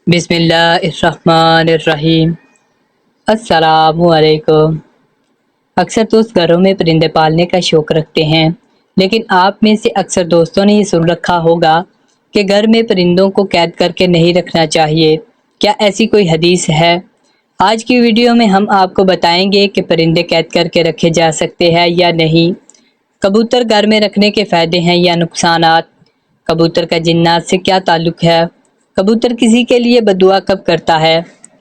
بسم اللہ الرحمن الرحیم۔ السلام علیکم۔ اکثر دوست گھروں میں پرندے پالنے کا شوق رکھتے ہیں، لیکن آپ میں سے اکثر دوستوں نے یہ سن رکھا ہوگا کہ گھر میں پرندوں کو قید کر کے نہیں رکھنا چاہیے۔ کیا ایسی کوئی حدیث ہے؟ آج کی ویڈیو میں ہم آپ کو بتائیں گے کہ پرندے قید کر کے رکھے جا سکتے ہیں یا نہیں، کبوتر گھر میں رکھنے کے فائدے ہیں یا نقصانات، کبوتر کا جنات سے کیا تعلق ہے، کبوتر کسی کے لیے بد دعا کب کرتا ہے،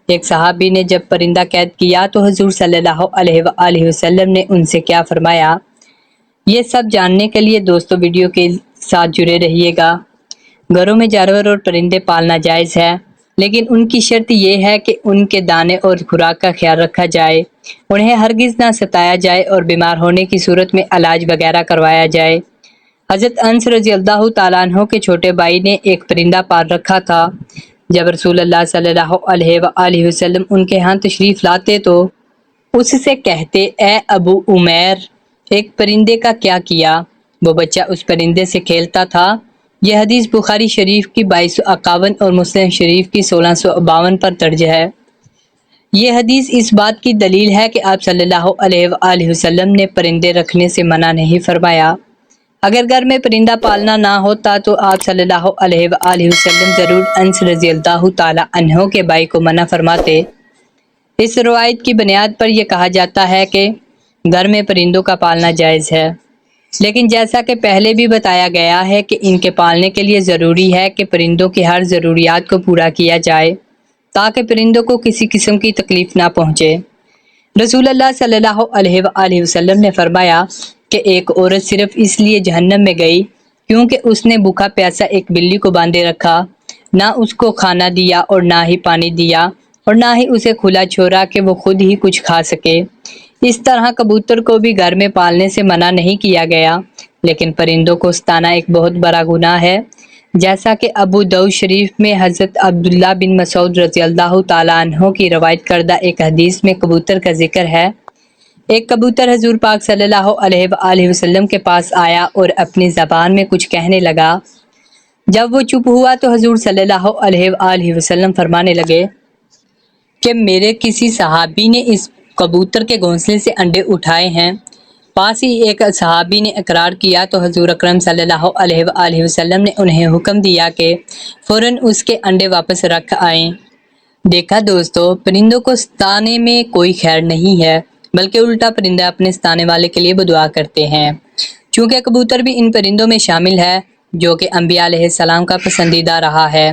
ایک صحابی نے جب پرندہ قید کیا تو حضور صلی اللہ علیہ وآلہ وسلم نے ان سے کیا فرمایا، یہ سب جاننے کے لیے دوستو ویڈیو کے ساتھ جڑے رہیے گا۔ گھروں میں جانور اور پرندے پالنا جائز ہے، لیکن ان کی شرط یہ ہے کہ ان کے دانے اور خوراک کا خیال رکھا جائے، انہیں ہرگز نہ ستایا جائے اور بیمار ہونے کی صورت میں علاج وغیرہ کروایا جائے۔ حضرت انس رضی اللہ تعالیٰ عنہ کے چھوٹے بھائی نے ایک پرندہ پال رکھا تھا۔ جب رسول اللہ صلی اللہ علیہ وآلہ وسلم ان کے ہاں تشریف لاتے تو اس سے کہتے، اے ابو عمیر، ایک پرندے کا کیا کیا؟ وہ بچہ اس پرندے سے کھیلتا تھا۔ یہ حدیث بخاری شریف کی 2251 اور مسلم شریف کی 1652 پر درج ہے۔ یہ حدیث اس بات کی دلیل ہے کہ آپ صلی اللہ علیہ وآلہ وسلم نے پرندے رکھنے سے منع نہیں فرمایا۔ اگر گھر میں پرندہ پالنا نہ ہوتا تو آپ صلی اللہ علیہ وآلہ وسلم ضرور انس رضی اللہ تعالیٰ عنہ کے بھائی کو منع فرماتے۔ اس روایت کی بنیاد پر یہ کہا جاتا ہے کہ گھر میں پرندوں کا پالنا جائز ہے، لیکن جیسا کہ پہلے بھی بتایا گیا ہے کہ ان کے پالنے کے لیے ضروری ہے کہ پرندوں کی ہر ضروریات کو پورا کیا جائے تاکہ پرندوں کو کسی قسم کی تکلیف نہ پہنچے۔ رسول اللہ صلی اللہ علیہ وآلہ وسلم نے فرمایا کہ ایک عورت صرف اس لیے جہنم میں گئی کیونکہ اس نے بھوکا پیاسا ایک بلی کو باندھے رکھا، نہ اس کو کھانا دیا اور نہ ہی پانی دیا اور نہ ہی اسے کھلا چھوڑا کہ وہ خود ہی کچھ کھا سکے۔ اس طرح کبوتر کو بھی گھر میں پالنے سے منع نہیں کیا گیا، لیکن پرندوں کو ستانا ایک بہت بڑا گناہ ہے، جیسا کہ ابو داؤد شریف میں حضرت عبداللہ بن مسعود رضی اللہ تعالیٰ عنہ کی روایت کردہ ایک حدیث میں کبوتر کا ذکر ہے۔ ایک کبوتر حضور پاک صلی اللہ علیہ وآلہ وسلم کے پاس آیا اور اپنی زبان میں کچھ کہنے لگا۔ جب وہ چپ ہوا تو حضور صلی اللہ علیہ وآلہ وسلم فرمانے لگے کہ میرے کسی صحابی نے اس کبوتر کے گھونسلے سے انڈے اٹھائے ہیں۔ پاس ہی ایک صحابی نے اقرار کیا تو حضور اکرم صلی اللہ علیہ وآلہ وسلم نے انہیں حکم دیا کہ فوراً اس کے انڈے واپس رکھ آئیں۔ دیکھا دوستو، پرندوں کو ستانے میں کوئی خیر نہیں ہے، بلکہ الٹا پرندے اپنے ستانے والے کے لیے بدعا کرتے ہیں۔ چونکہ کبوتر بھی ان پرندوں میں شامل ہے جو کہ انبیاء علیہ السلام کا پسندیدہ رہا ہے،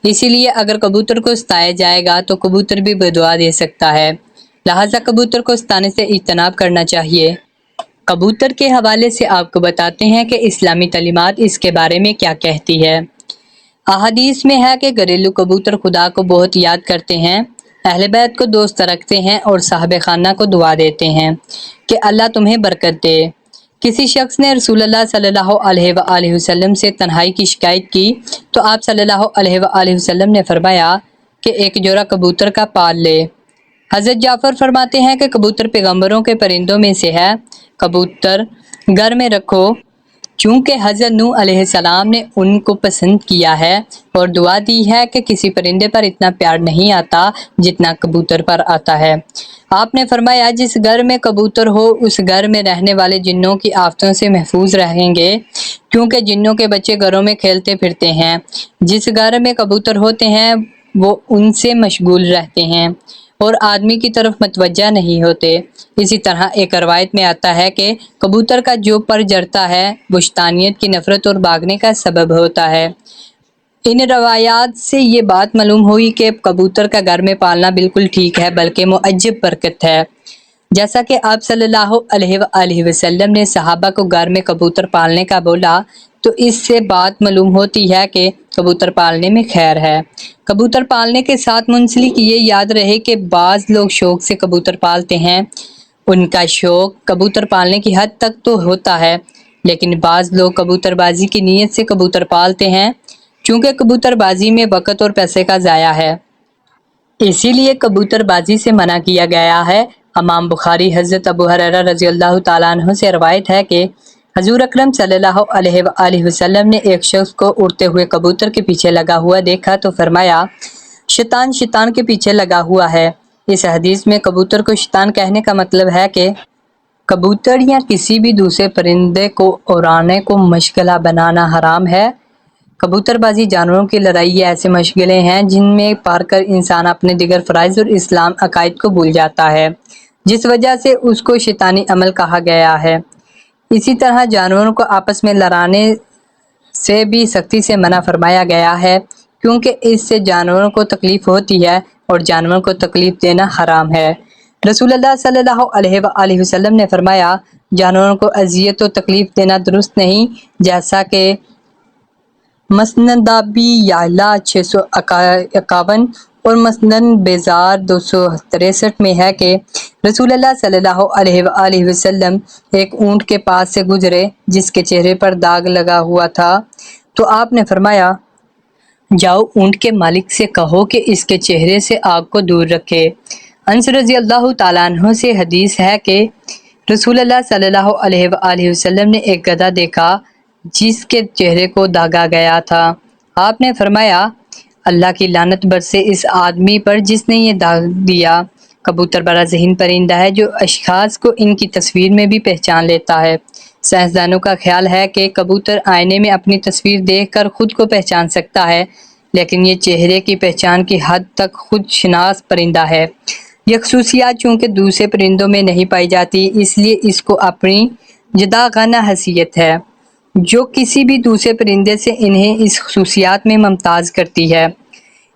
اسی لیے اگر کبوتر کو ستایا جائے گا تو کبوتر بھی بدعا دے سکتا ہے، لہٰذا کبوتر کو ستانے سے اجتناب کرنا چاہیے۔ کبوتر کے حوالے سے آپ کو بتاتے ہیں کہ اسلامی تعلیمات اس کے بارے میں کیا کہتی ہے۔ احادیث میں ہے کہ گھریلو کبوتر خدا کو بہت یاد کرتے ہیں، اہل بیت کو دوست رکھتے ہیں اور صاحب خانہ کو دعا دیتے ہیں کہ اللہ تمہیں برکت دے۔ کسی شخص نے رسول اللہ صلی اللہ علیہ وآلہ وسلم سے تنہائی کی شکایت کی تو آپ صلی اللہ علیہ وآلہ وسلم نے فرمایا کہ ایک جوڑا کبوتر کا پال لے۔ حضرت جعفر فرماتے ہیں کہ کبوتر پیغمبروں کے پرندوں میں سے ہے، کبوتر گھر میں رکھو، چونکہ حضرت نوح علیہ السلام نے ان کو پسند کیا ہے اور دعا دی ہے کہ کسی پرندے پر اتنا پیار نہیں آتا جتنا کبوتر پر آتا ہے۔ آپ نے فرمایا جس گھر میں کبوتر ہو اس گھر میں رہنے والے جنوں کی آفتوں سے محفوظ رہیں گے، کیونکہ جنوں کے بچے گھروں میں کھیلتے پھرتے ہیں، جس گھر میں کبوتر ہوتے ہیں وہ ان سے مشغول رہتے ہیں اور آدمی کی طرف متوجہ نہیں ہوتے۔ اسی طرح ایک روایت میں آتا ہے کہ کبوتر کا جو پر جڑتا ہے وہ شیطانیت کی نفرت اور بھاگنے کا سبب ہوتا ہے۔ ان روایات سے یہ بات معلوم ہوئی کہ کبوتر کا گھر میں پالنا بالکل ٹھیک ہے، بلکہ معجب برکت ہے۔ جیسا کہ آپ صلی اللہ علیہ وآلہ وسلم نے صحابہ کو گھر میں کبوتر پالنے کا بولا تو اس سے بات معلوم ہوتی ہے کہ کبوتر پالنے میں خیر ہے۔ کبوتر پالنے کے ساتھ منسلک یہ یاد رہے کہ بعض لوگ شوق سے کبوتر پالتے ہیں، ان کا شوق کبوتر پالنے کی حد تک تو ہوتا ہے، لیکن بعض لوگ کبوتر بازی کی نیت سے کبوتر پالتے ہیں، چونکہ کبوتر بازی میں وقت اور پیسے کا ضیاع ہے، اسی لیے کبوتر بازی سے منع کیا گیا ہے۔ امام بخاری حضرت ابو ہریرہ رضی اللہ تعالیٰ عنہ سے روایت ہے کہ حضور اکرم صلی اللہ علیہ وآلہ وسلم نے ایک شخص کو اڑتے ہوئے کبوتر کے پیچھے لگا ہوا دیکھا تو فرمایا، شیطان شیطان کے پیچھے لگا ہوا ہے۔ اس حدیث میں کبوتر کو شیطان کہنے کا مطلب ہے کہ کبوتر یا کسی بھی دوسرے پرندے کو اڑانے کو مشغلہ بنانا حرام ہے۔ کبوتر بازی جانوروں کی لڑائی یہ ایسے مشغلے ہیں جن میں پار کر انسان اپنے دیگر فرائض اور اسلام عقائد کو بھول جاتا ہے، جس وجہ سے اس کو شیطانی عمل کہا گیا ہے۔ اسی طرح جانوروں کو آپس میں لڑانے سے بھی سختی سے منع فرمایا گیا ہے، کیونکہ اس سے جانوروں کو تکلیف ہوتی ہے اور جانوروں کو تکلیف دینا حرام ہے۔ رسول اللہ صلی اللہ علیہ وآلہ وسلم نے فرمایا، جانوروں کو اذیت و تکلیف دینا درست نہیں، جیسا کہ مسند ابی یعلا 651 اور مسند بیزار 263 میں ہے کہ رسول اللہ صلی اللہ علیہ وآلہ وسلم ایک اونٹ کے پاس سے گزرے جس کے چہرے پر داغ لگا ہوا تھا، تو آپ نے فرمایا، جاؤ اونٹ کے مالک سے کہو کہ اس کے چہرے سے آگ کو دور رکھے۔ انس رضی اللہ تعالیٰ عنہ سے حدیث ہے کہ رسول اللہ صلی اللہ علیہ وآلہ وسلم نے ایک گدھا دیکھا جس کے چہرے کو داغا گیا تھا۔ آپ نے فرمایا، اللہ کی لعنت برسے اس آدمی پر جس نے یہ داغ دیا۔ کبوتر بڑا ذہین پرندہ ہے جو اشخاص کو ان کی تصویر میں بھی پہچان لیتا ہے۔ سائنسدانوں کا خیال ہے کہ کبوتر آئینے میں اپنی تصویر دیکھ کر خود کو پہچان سکتا ہے، لیکن یہ چہرے کی پہچان کی حد تک خود شناس پرندہ ہے۔ یہ خصوصیات چونکہ دوسرے پرندوں میں نہیں پائی جاتی، اس لیے اس کو اپنی جداگانہ حیثیت ہے، جو کسی بھی دوسرے پرندے سے انہیں اس خصوصیات میں ممتاز کرتی ہے۔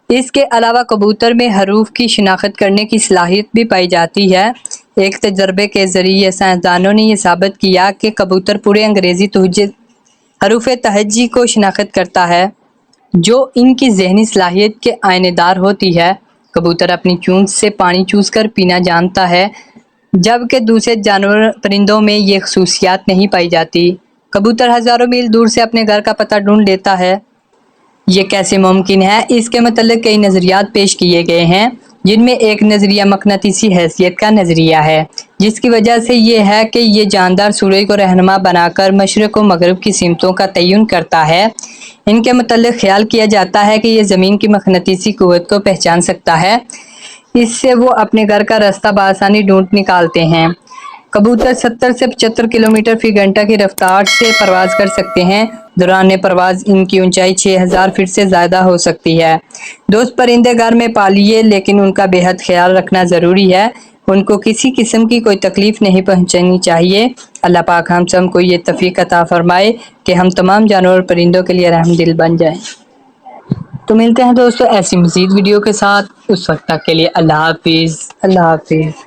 اس کے علاوہ کبوتر میں حروف کی شناخت کرنے کی صلاحیت بھی پائی جاتی ہے۔ ایک تجربے کے ذریعے سائنسدانوں نے یہ ثابت کیا کہ کبوتر پورے انگریزی حروف تہجی کو شناخت کرتا ہے، جو ان کی ذہنی صلاحیت کے آئینے دار ہوتی ہے۔ کبوتر اپنی چونچ سے پانی چوس کر پینا جانتا ہے، جبکہ دوسرے پرندوں میں یہ خصوصیات نہیں پائی جاتی۔ کبوتر ہزاروں میل دور سے اپنے گھر کا پتہ ڈھونڈ لیتا ہے۔ یہ کیسے ممکن ہے؟ اس کے متعلق کئی نظریات پیش کیے گئے ہیں، جن میں ایک نظریہ مقناطیسی حیثیت کا نظریہ ہے، جس کی وجہ سے یہ ہے کہ یہ جاندار سورج کو رہنما بنا کر مشرق و مغرب کی سمتوں کا تعین کرتا ہے۔ ان کے متعلق خیال کیا جاتا ہے کہ یہ زمین کی مقناطیسی قوت کو پہچان سکتا ہے، اس سے وہ اپنے گھر کا راستہ بآسانی ڈھونڈ نکالتے ہیں۔ کبوتر 70 سے 75 کلومیٹر فی گھنٹہ کی رفتار سے پرواز کر سکتے ہیں۔ دوران پرواز ان کی اونچائی 6000 فٹ سے زیادہ ہو سکتی ہے۔ دوست پرندے گھر میں پالیے، لیکن ان کا بے حد خیال رکھنا ضروری ہے۔ ان کو کسی قسم کی کوئی تکلیف نہیں پہنچانی چاہیے۔ اللہ پاک ہم سب کو یہ توفیق عطا فرمائے کہ ہم تمام جانور اور پرندوں کے لیے رحم دل بن جائیں۔ تو ملتے ہیں دوستو ایسی مزید ویڈیو کے ساتھ، اس وقت تک کے لیے اللہ حافظ۔ اللہ حافظ۔